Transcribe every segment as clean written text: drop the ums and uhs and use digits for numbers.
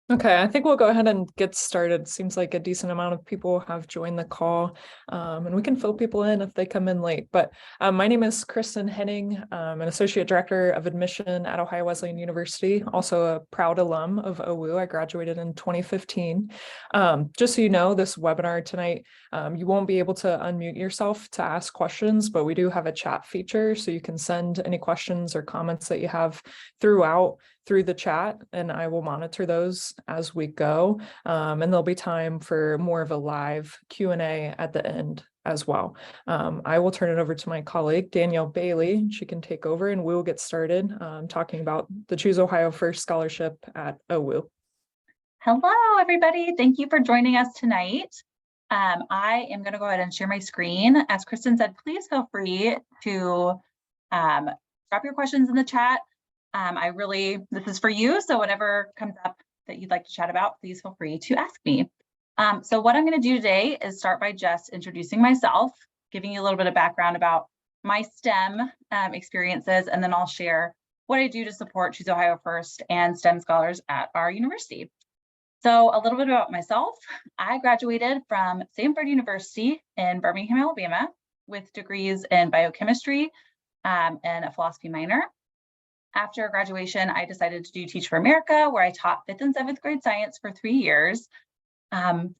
Okay, I think we'll go ahead and get started. Seems like a decent amount of people have joined the call, and we can fill people in if they come in late. But my name is Kristen Henning. I'm an Associate Director of Admission at Ohio Wesleyan University, also a proud alum of OWU. I graduated in 2015. Just so you know, this webinar tonight, you won't be able to unmute yourself to ask questions, but we do have a chat feature, so you can send any questions or comments that you have through the chat, and I will monitor those as we go. And there'll be time for more of a live Q&A at the end as well. I will turn it over to my colleague, Danielle Bailey. She can take over and we'll get started talking about the Choose Ohio First Scholarship at OWU. Hello, everybody. Thank you for joining us tonight. I am going to go ahead and share my screen. As Kristen said, please feel free to drop your questions in the chat. This is for you, so whatever comes up that you'd like to chat about, please feel free to ask me. So what I'm going to do today is start by just introducing myself, giving you a little bit of background about my STEM experiences, and then I'll share what I do to support Choose Ohio First and STEM scholars at our university. So a little bit about myself. I graduated from Samford University in Birmingham, Alabama, with degrees in biochemistry and a philosophy minor. After graduation, I decided to do Teach for America, where I taught 5th and 7th grade science for 3 years,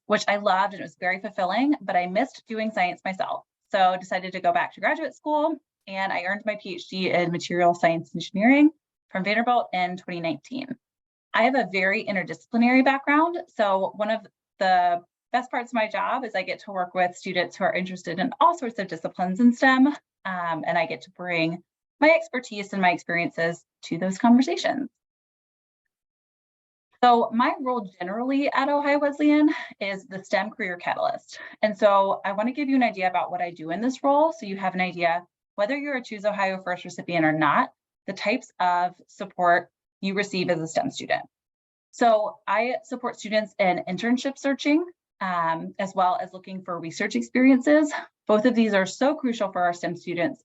which I loved and it was very fulfilling, but I missed doing science myself. So I decided to go back to graduate school, and I earned my PhD in material science engineering from Vanderbilt in 2019. I have a very interdisciplinary background, so one of the best parts of my job is I get to work with students who are interested in all sorts of disciplines in STEM, and I get to bring my expertise and my experiences to those conversations. So my role generally at Ohio Wesleyan is the STEM Career Catalyst. And so I want to give you an idea about what I do in this role, so you have an idea, whether you're a Choose Ohio First recipient or not, the types of support you receive as a STEM student. So I support students in internship searching, as well as looking for research experiences. Both of these are so crucial for our STEM students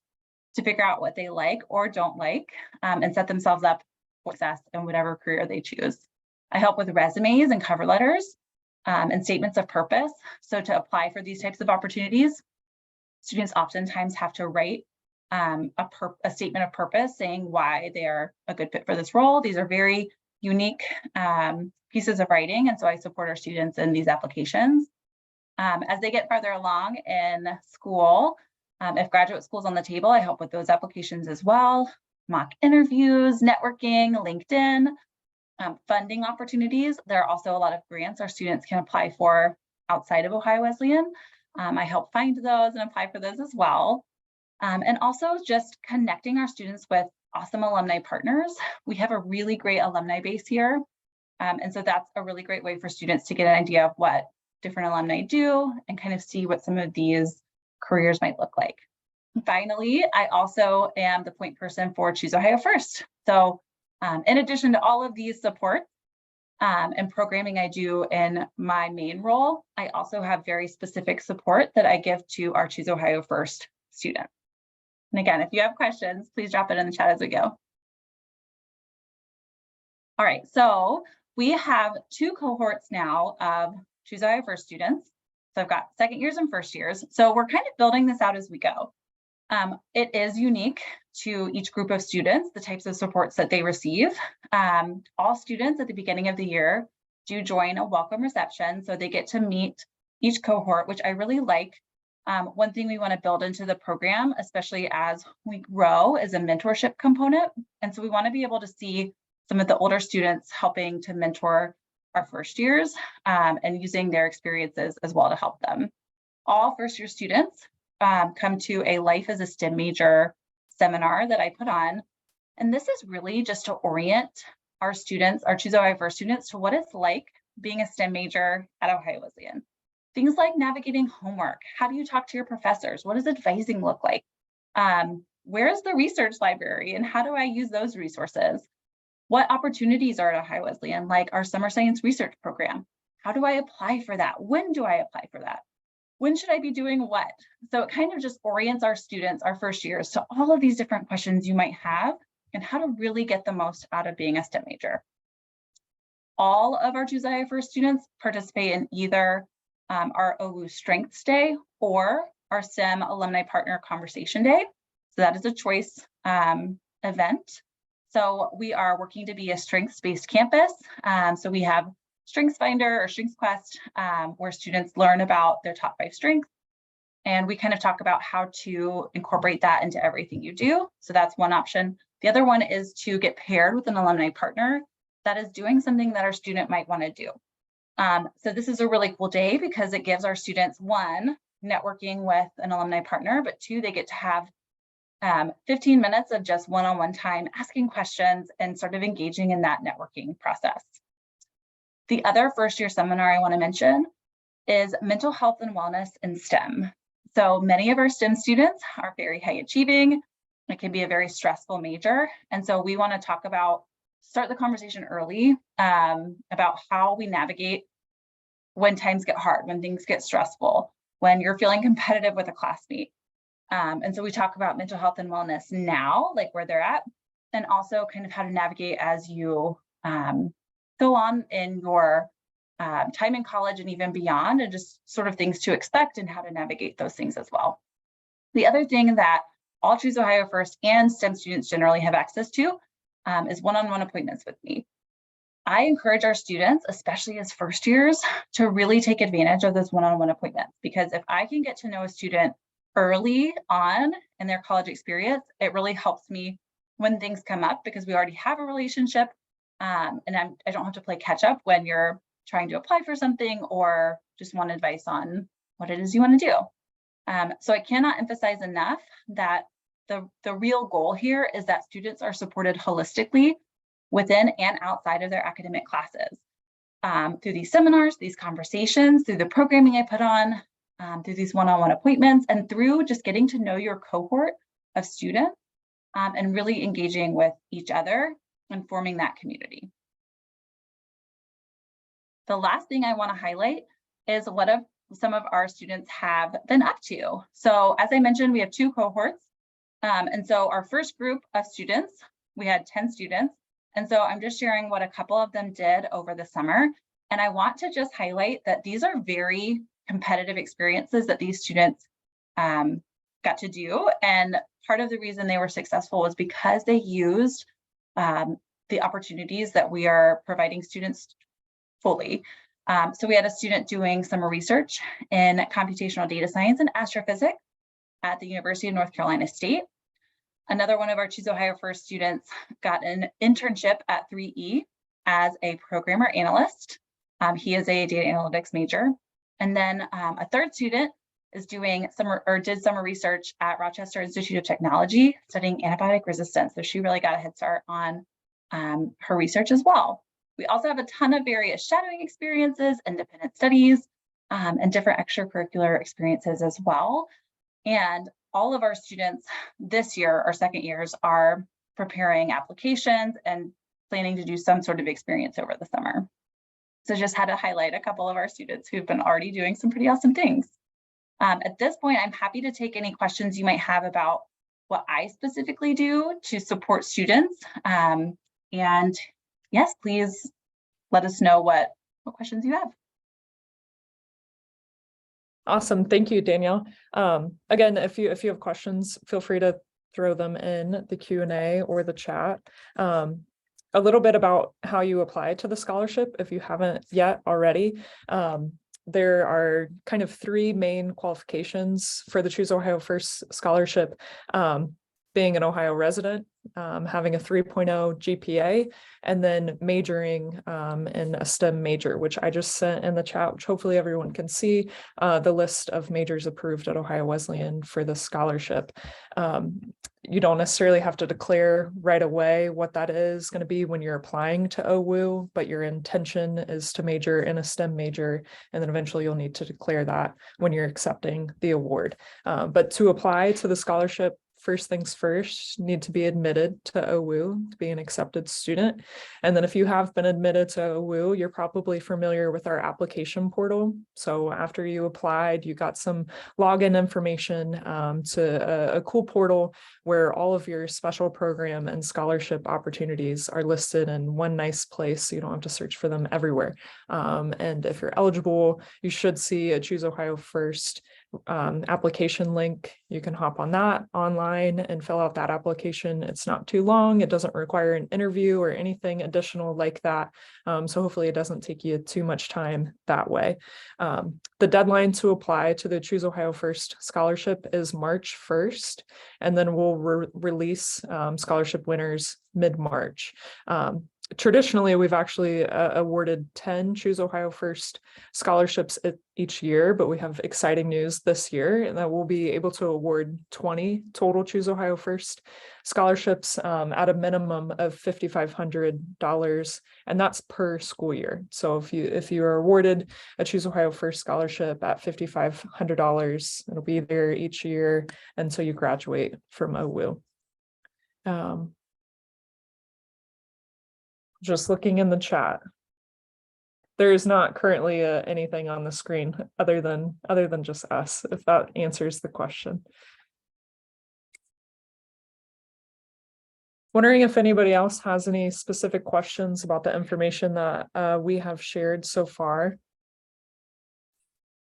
to figure out what they like or don't like, and set themselves up for success in whatever career they choose. I help with resumes and cover letters and statements of purpose. So to apply for these types of opportunities, students oftentimes have to write a statement of purpose saying why they are a good fit for this role. These are very unique pieces of writing, and so I support our students in these applications. As they get farther along in school, if graduate school is on the table, I help with those applications as well. Mock interviews, networking, LinkedIn, funding opportunities. There are also a lot of grants our students can apply for outside of Ohio Wesleyan. I help find those and apply for those as well. And also just connecting our students with awesome alumni partners. We have a really great alumni base here. And so that's a really great way for students to get an idea of what different alumni do and kind of see what some of these careers might look like. Finally, I also am the point person for Choose Ohio First. So in addition to all of these supports and programming I do in my main role, I also have very specific support that I give to our Choose Ohio First students. And again, if you have questions, please drop it in the chat as we go. All right, so we have 2 cohorts now of Choose Ohio First students. So I've got second years and first years. So we're kind of building this out as we go. It is unique to each group of students, the types of supports that they receive. All students at the beginning of the year do join a welcome reception, so they get to meet each cohort, which I really like. One thing we want to build into the program, especially as we grow, is a mentorship component. And so we want to be able to see some of the older students helping to mentor our first years and using their experiences as well to help them. All first year students come to a Life as a STEM Major seminar that I put on. And this is really just to orient our students, our Choose Ohio First students, to what it's like being a STEM major at Ohio Wesleyan. Things like navigating homework. How do you talk to your professors? What does advising look like? Where is the research library and how do I use those resources? What opportunities are at Ohio Wesleyan, like our summer science research program? How do I apply for that? When do I apply for that? When should I be doing what? So it kind of just orients our students, our first years, to all of these different questions you might have and how to really get the most out of being a STEM major. all of our Choose Ohio First students participate in either our OU Strengths Day or our STEM Alumni Partner Conversation Day. So that is a choice event. So we are working to be a strengths-based campus. So we have StrengthsFinder or StrengthsQuest, where students learn about their top 5 strengths. And we kind of talk about how to incorporate that into everything you do. So that's one option. The other one is to get paired with an alumni partner that is doing something that our student might want to do. So this is a really cool day because it gives our students, one, networking with an alumni partner, but two, they get to have 15 minutes of just one-on-one time asking questions and sort of engaging in that networking process. The other first-year seminar I want to mention is mental health and wellness in STEM. So many of our STEM students are very high achieving. It can be a very stressful major. And so we want to start the conversation early about how we navigate when times get hard, when things get stressful, when you're feeling competitive with a classmate. And so we talk about mental health and wellness now, like where they're at, and also kind of how to navigate as you go on in your time in college and even beyond, and just sort of things to expect and how to navigate those things as well. The other thing that all Choose Ohio First and STEM students generally have access to is one-on-one appointments with me. I encourage our students, especially as first years, to really take advantage of those one-on-one appointments, because if I can get to know a student early on in their college experience, it really helps me when things come up because we already have a relationship, and I don't have to play catch up when you're trying to apply for something or just want advice on what it is you want to do. So I cannot emphasize enough that the real goal here is that students are supported holistically within and outside of their academic classes, through these seminars, these conversations, through the programming I put on, through these one-on-one appointments, and through just getting to know your cohort of students and really engaging with each other and forming that community. The last thing I want to highlight is what some of our students have been up to. So as I mentioned, we have 2 cohorts. And so our first group of students, we had 10 students. And so I'm just sharing what a couple of them did over the summer. And I want to just highlight that these are very competitive experiences that these students got to do. And part of the reason they were successful was because they used the opportunities that we are providing students fully. So we had a student doing summer research in computational data science and astrophysics at the University of North Carolina State. Another one of our Choose Ohio First students got an internship at 3E as a programmer analyst. He is a data analytics major. And then a third student is did summer research at Rochester Institute of Technology, studying antibiotic resistance. So she really got a head start on her research as well. We also have a ton of various shadowing experiences, independent studies, and different extracurricular experiences as well. And all of our students this year, our second years, are preparing applications and planning to do some sort of experience over the summer. So just had to highlight a couple of our students who've been already doing some pretty awesome things. At this point, I'm happy to take any questions you might have about what I specifically do to support students. And yes, please let us know what questions you have. Awesome. Thank you, Danielle. Again, if you have questions, feel free to throw them in the Q&A or the chat. A little bit about how you apply to the scholarship, if you haven't yet already. There are kind of 3 main qualifications for the Choose Ohio First scholarship. Being an Ohio resident, having a 3.0 GPA, and then majoring in a STEM major, which I just sent in the chat, which hopefully everyone can see the list of majors approved at Ohio Wesleyan for the scholarship. You don't necessarily have to declare right away what that is going to be when you're applying to OU, but your intention is to major in a STEM major, and then eventually you'll need to declare that when you're accepting the award. But to apply to the scholarship first things first, need to be admitted to OWU to be an accepted student. And then if you have been admitted to OWU, you're probably familiar with our application portal. So after you applied, you got some login information to a cool portal where all of your special program and scholarship opportunities are listed in one nice place, so you don't have to search for them everywhere. And if you're eligible, you should see a Choose Ohio First application link. You can hop on that online and fill out that application. It's not too long. It doesn't require an interview or anything additional like that. So hopefully it doesn't take you too much time that way. The deadline to apply to the Choose Ohio First scholarship is March 1st, and then we'll release scholarship winners mid-March. Traditionally, we've actually awarded 10 Choose Ohio First scholarships each year, but we have exciting news this year and that we'll be able to award 20 total Choose Ohio First scholarships at a minimum of $5,500, and that's per school year. So if you are awarded a Choose Ohio First scholarship at $5,500, it'll be there each year until you graduate from OWU. Just looking in the chat. There is not currently anything on the screen other than just us, if that answers the question. Wondering if anybody else has any specific questions about the information that we have shared so far.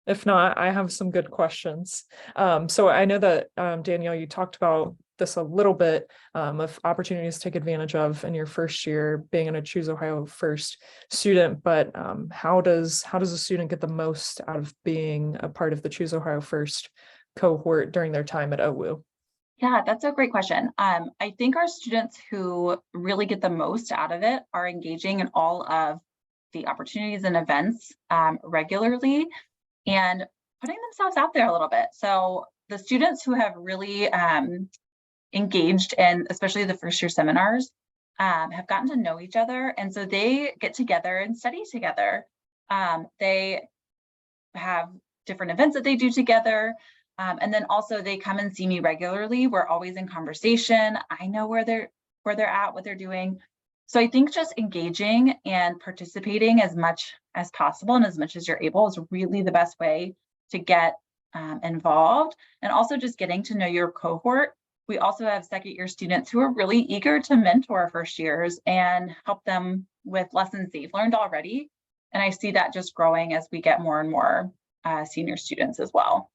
If not, I have some good questions. So I know that Danielle, you talked about this a little bit of opportunities to take advantage of in your first year being a Choose Ohio First student, but how does a student get the most out of being a part of the Choose Ohio First cohort during their time at OWU? Yeah, that's a great question. I think our students who really get the most out of it are engaging in all of the opportunities and events regularly and putting themselves out there a little bit. So the students who have really engaged in, especially the first year seminars, have gotten to know each other. And so they get together and study together. They have different events that they do together. And then also they come and see me regularly. We're always in conversation. I know where they're at, what they're doing. So I think just engaging and participating as much as possible and as much as you're able is really the best way to get involved. And also just getting to know your cohort. We also have second year students who are really eager to mentor first years and help them with lessons they've learned already. And I see that just growing as we get more and more senior students as well.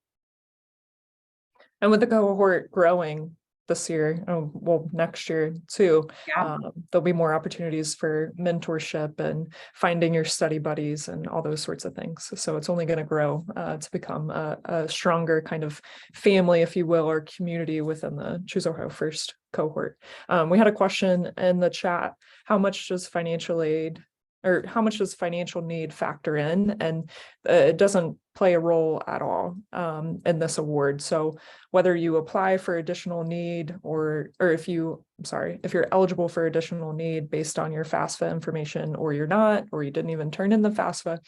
And with the cohort growing this year, well, next year too, Yeah. There'll be more opportunities for mentorship and finding your study buddies and all those sorts of things. So it's only going to grow to become a stronger kind of family, if you will, or community within the Choose Ohio First cohort. We had a question in the chat: how much does financial aid, or how much does financial need factor in? And it doesn't play a role at all in this award. So whether you apply for additional need or if you're eligible for additional need based on your FAFSA information, or you're not, or you didn't even turn in the FAFSA,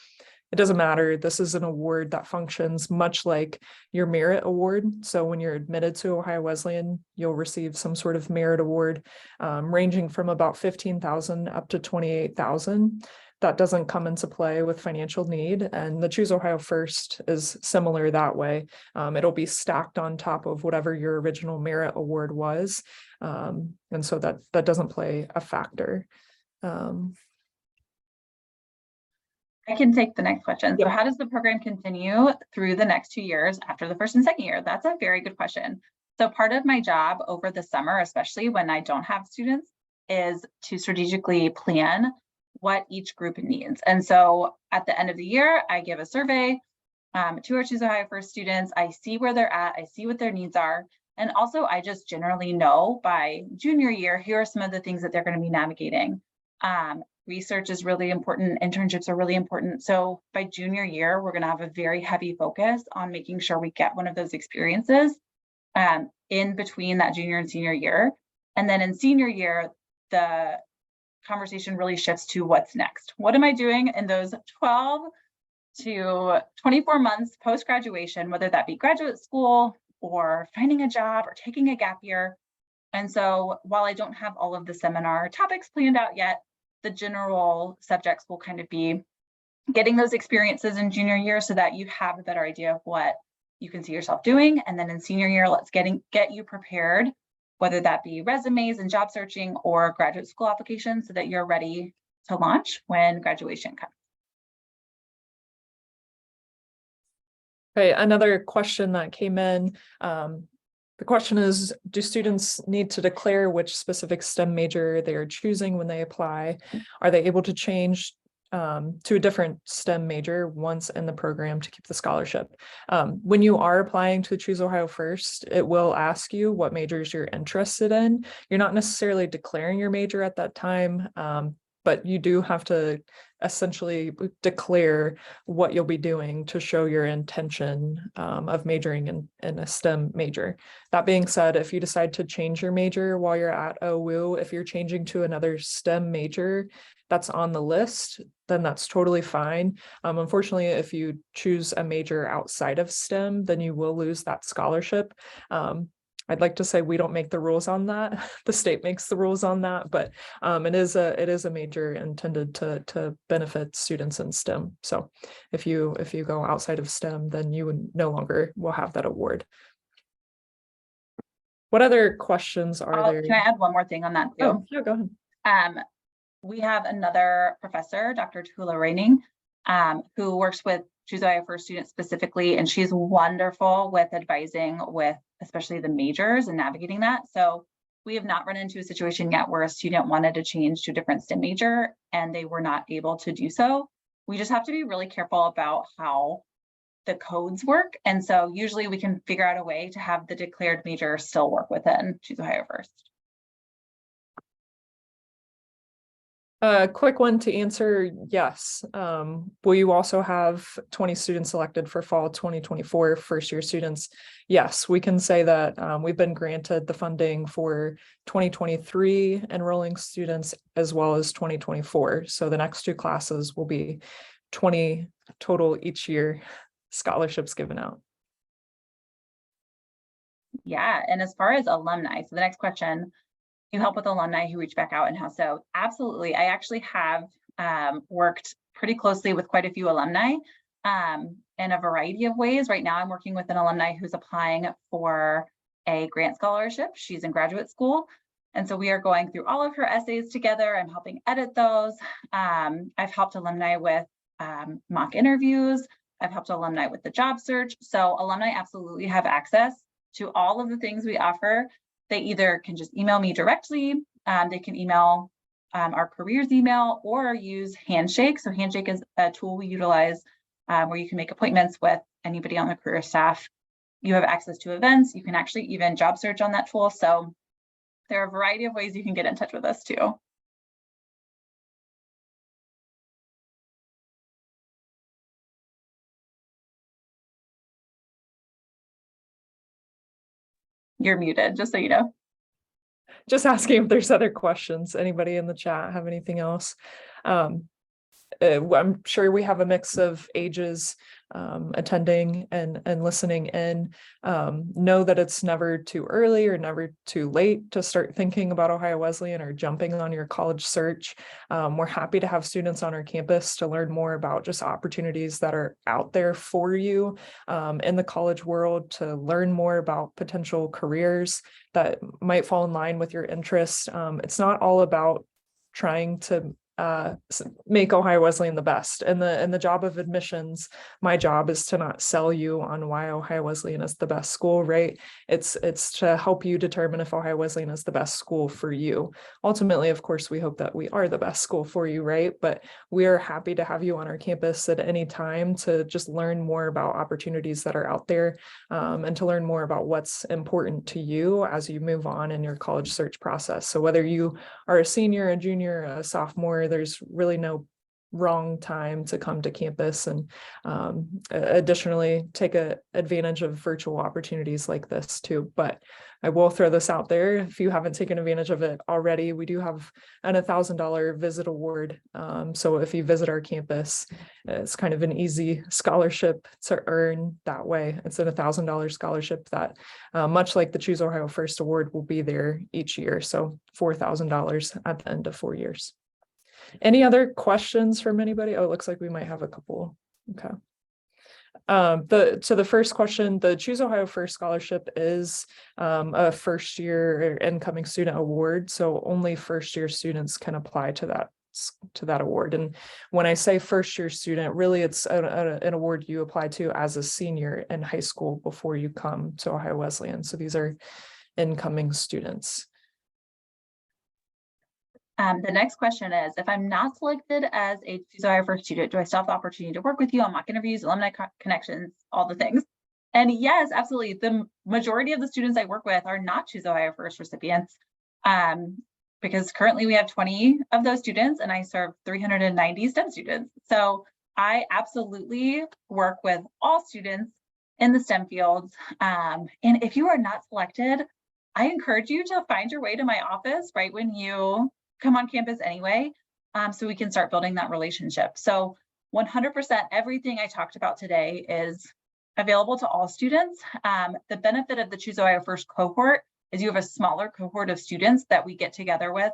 it doesn't matter. This is an award that functions much like your merit award. So when you're admitted to Ohio Wesleyan, you'll receive some sort of merit award ranging from about $15,000 up to $28,000. That doesn't come into play with financial need. And the Choose Ohio First is similar that way. It'll be stacked on top of whatever your original merit award was. And so that doesn't play a factor. I can take the next question. Yep. So how does the program continue through the next 2 years after the first and second year? That's a very good question. So part of my job over the summer, especially when I don't have students, is to strategically plan what each group needs. And so at the end of the year, I give a survey to our Choose Ohio First students. I see where they're at. I see what their needs are. And also I just generally know by junior year, here are some of the things that they're going to be navigating. Research is really important. Internships are really important. So by junior year, we're going to have a very heavy focus on making sure we get one of those experiences in between that junior and senior year. And then in senior year, the conversation really shifts to what's next. What am I doing in those 12 to 24 months post-graduation, whether that be graduate school or finding a job or taking a gap year. And so while I don't have all of the seminar topics planned out yet, the general subjects will kind of be getting those experiences in junior year so that you have a better idea of what you can see yourself doing. And then in senior year, let's get you prepared, whether that be resumes and job searching or graduate school applications, so that you're ready to launch when graduation comes. Okay, another question that came in. The question is, do students need to declare which specific STEM major they are choosing when they apply? Are they able to change to a different STEM major once in the program to keep the scholarship? When you are applying to Choose Ohio First, it will ask you what majors you're interested in. You're not necessarily declaring your major at that time, but you do have to essentially declare what you'll be doing to show your intention of majoring in a STEM major. That being said, if you decide to change your major while you're at OU, if you're changing to another STEM major that's on the list, then that's totally fine. Unfortunately, if you choose a major outside of STEM, then you will lose that scholarship. I'd like to say we don't make the rules on that. The state makes the rules on that, but it is a major intended to benefit students in STEM. So if you go outside of STEM, then you no longer will have that award. What other questions are there? Can I add one more thing on that too? Oh, yeah, go ahead. We have another professor, Dr. Tula Raining, who works with Choose Ohio First students specifically, and she's wonderful with advising with especially the majors and navigating that. So we have not run into a situation yet where a student wanted to change to a different STEM major and they were not able to do so. We just have to be really careful about how the codes work. And so usually we can figure out a way to have the declared major still work within Choose Ohio First. A quick one to answer, yes. Will you also have 20 students selected for fall 2024 first year students? Yes, we can say that we've been granted the funding for 2023 enrolling students as well as 2024. So the next two classes will be 20 total each year scholarships given out. Yeah, and as far as alumni, so the next question, you help with alumni who reach back out and how so? Absolutely. I actually have worked pretty closely with quite a few alumni in a variety of ways. Right now, I'm working with an alumni who's applying for a grant scholarship. She's in graduate school. And so we are going through all of her essays together. I'm helping edit those. I've helped alumni with mock interviews. I've helped alumni with the job search. So alumni absolutely have access to all of the things we offer. They either can just email me directly, they can email our careers email or use Handshake. So Handshake is a tool we utilize where you can make appointments with anybody on the career staff. You have access to events. You can actually even job search on that tool. So there are a variety of ways you can get in touch with us too. You're muted, just so you know. Just asking if there's other questions. Anybody in the chat have anything else? I'm sure we have a mix of ages attending and listening in. Know that it's never too early or never too late to start thinking about Ohio Wesleyan or jumping on your college search. We're happy to have students on our campus to learn more about just opportunities that are out there for you in the college world, to learn more about potential careers that might fall in line with your interests. It's not all about trying to make Ohio Wesleyan the best. And the job of admissions, my job is to not sell you on why Ohio Wesleyan is the best school, right? It's to help you determine if Ohio Wesleyan is the best school for you. Ultimately, of course, we hope that we are the best school for you, right? But we are happy to have you on our campus at any time to just learn more about opportunities that are out there and to learn more about what's important to you as you move on in your college search process. So whether you are a senior, a junior, a sophomore, there's really no wrong time to come to campus, and additionally take advantage of virtual opportunities like this too. But I will throw this out there, if you haven't taken advantage of it already, we do have an $1,000 visit award. So if you visit our campus, it's kind of an easy scholarship to earn that way. It's a $1,000 scholarship that, much like the Choose Ohio First Award, will be there each year. So $4,000 at the end of 4 years. Any other questions from anybody? Oh, it looks like we might have a couple. Okay. The first question, the Choose Ohio First Scholarship is a first year incoming student award. So only first year students can apply to that award. And when I say first year student, really it's an award you apply to as a senior in high school before you come to Ohio Wesleyan. So these are incoming students. The next question is, if I'm not selected as a Choose Ohio First student, do I still have the opportunity to work with you on mock interviews, alumni connections, all the things? And yes, absolutely. The majority of the students I work with are not Choose Ohio First recipients, because currently we have 20 of those students and I serve 390 STEM students. So I absolutely work with all students in the STEM fields. And if you are not selected, I encourage you to find your way to my office right when you come on campus anyway, so we can start building that relationship. So 100% everything I talked about today is available to all students. The benefit of the Choose Ohio First cohort is you have a smaller cohort of students that we get together with.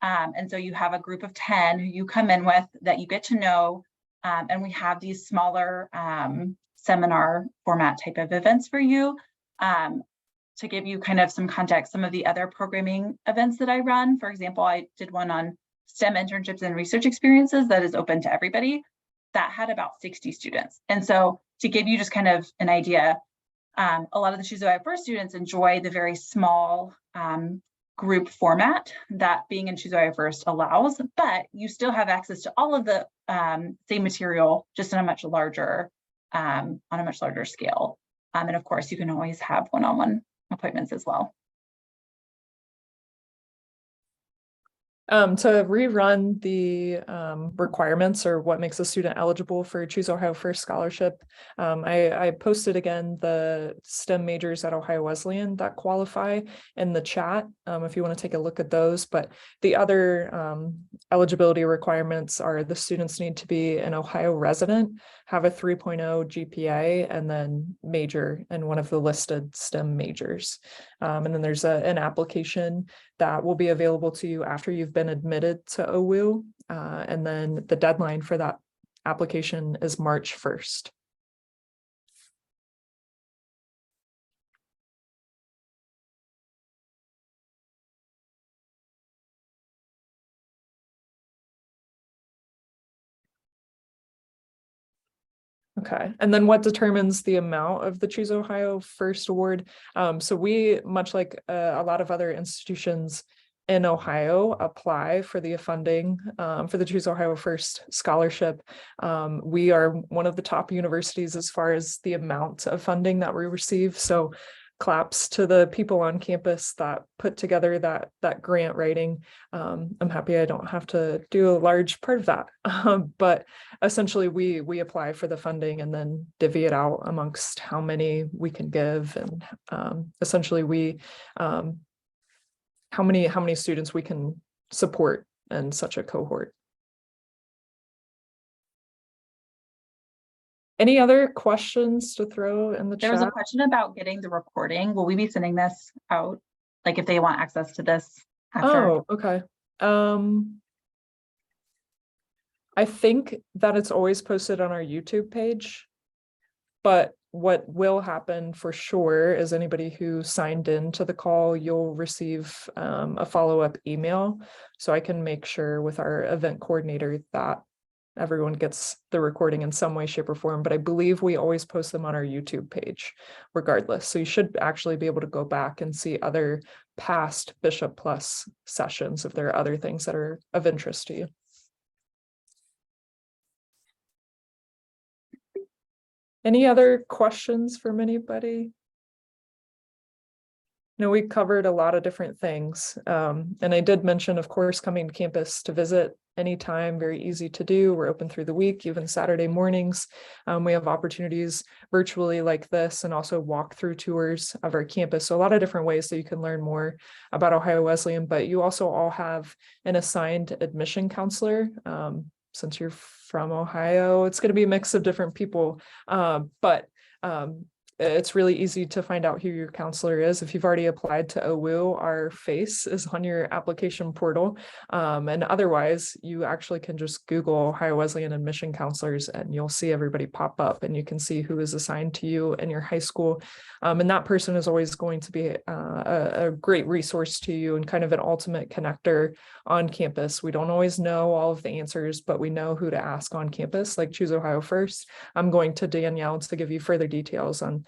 And so you have a group of 10 who you come in with that you get to know, and we have these smaller seminar format type of events for you. To give you kind of some context, some of the other programming events that I run, for example, I did one on STEM internships and research experiences that is open to everybody. That had about 60 students. And so to give you just kind of an idea, a lot of the Choose Ohio First students enjoy the very small group format that being in Choose Ohio First allows, but you still have access to all of the same material, just on a much larger scale. And of course, you can always have one-on-one appointments as well. To rerun the requirements or what makes a student eligible for Choose Ohio First Scholarship, I posted again the STEM majors at Ohio Wesleyan that qualify in the chat, if you want to take a look at those. But the other eligibility requirements are the students need to be an Ohio resident, have a 3.0 GPA, and then major in one of the listed STEM majors. And then there's an application that will be available to you after you've been admitted to OWU. And then the deadline for that application is March 1st. Okay, and then what determines the amount of the Choose Ohio First Award? So we, much like a lot of other institutions in Ohio, apply for the funding for the Choose Ohio First Scholarship. We are one of the top universities as far as the amount of funding that we receive. So claps to the people on campus that put together that grant writing. I'm happy I don't have to do a large part of that, but essentially we apply for the funding and then divvy it out amongst how many we can give, and essentially we how many students we can support in such a cohort. Any other questions to throw in the chat? There was a question about getting the recording. Will we be sending this out? Like if they want access to this after? Oh, okay. I think that it's always posted on our YouTube page, but what will happen for sure is anybody who signed in to the call, you'll receive a follow-up email. So I can make sure with our event coordinator that everyone gets the recording in some way, shape, or form, but I believe we always post them on our YouTube page regardless. So you should actually be able to go back and see other past Bishop+ sessions if there are other things that are of interest to you. Any other questions from anybody? No, we covered a lot of different things. And I did mention, of course, coming to campus to visit anytime, very easy to do. We're open through the week, even Saturday mornings. We have opportunities virtually like this and also walk-through tours of our campus. So a lot of different ways that you can learn more about Ohio Wesleyan, but you also all have an assigned admission counselor. Since you're from Ohio, it's going to be a mix of different people, but it's really easy to find out who your counselor is. If you've already applied to OWU, our face is on your application portal. And otherwise, you actually can just Google Ohio Wesleyan admission counselors and you'll see everybody pop up and you can see who is assigned to you in your high school. And that person is always going to be a great resource to you and kind of an ultimate connector on campus. We don't always know all of the answers, but we know who to ask on campus, like Choose Ohio First. I'm going to Danielle to give you further details on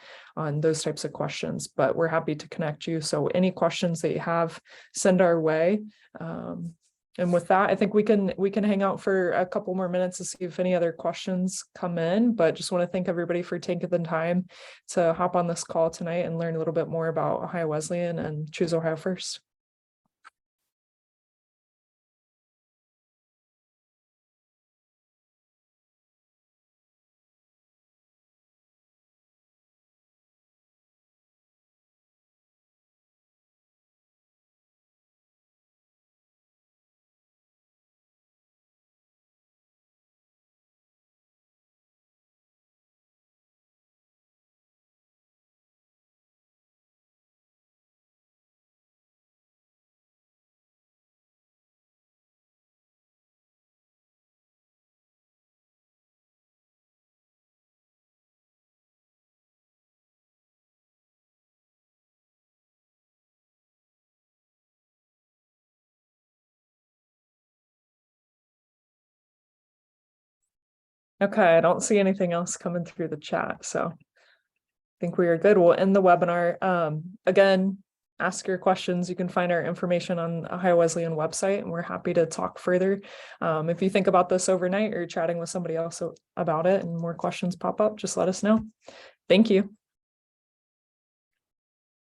those types of questions, but we're happy to connect you. So any questions that you have, send our way. And with that, I think we can hang out for a couple more minutes to see if any other questions come in, but just want to thank everybody for taking the time to hop on this call tonight and learn a little bit more about Ohio Wesleyan and Choose Ohio First. Okay, I don't see anything else coming through the chat, so I think we are good. We'll end the webinar. Again, ask your questions. You can find our information on Ohio Wesleyan website, and we're happy to talk further. If you think about this overnight or you're chatting with somebody else about it and more questions pop up, just let us know. Thank you.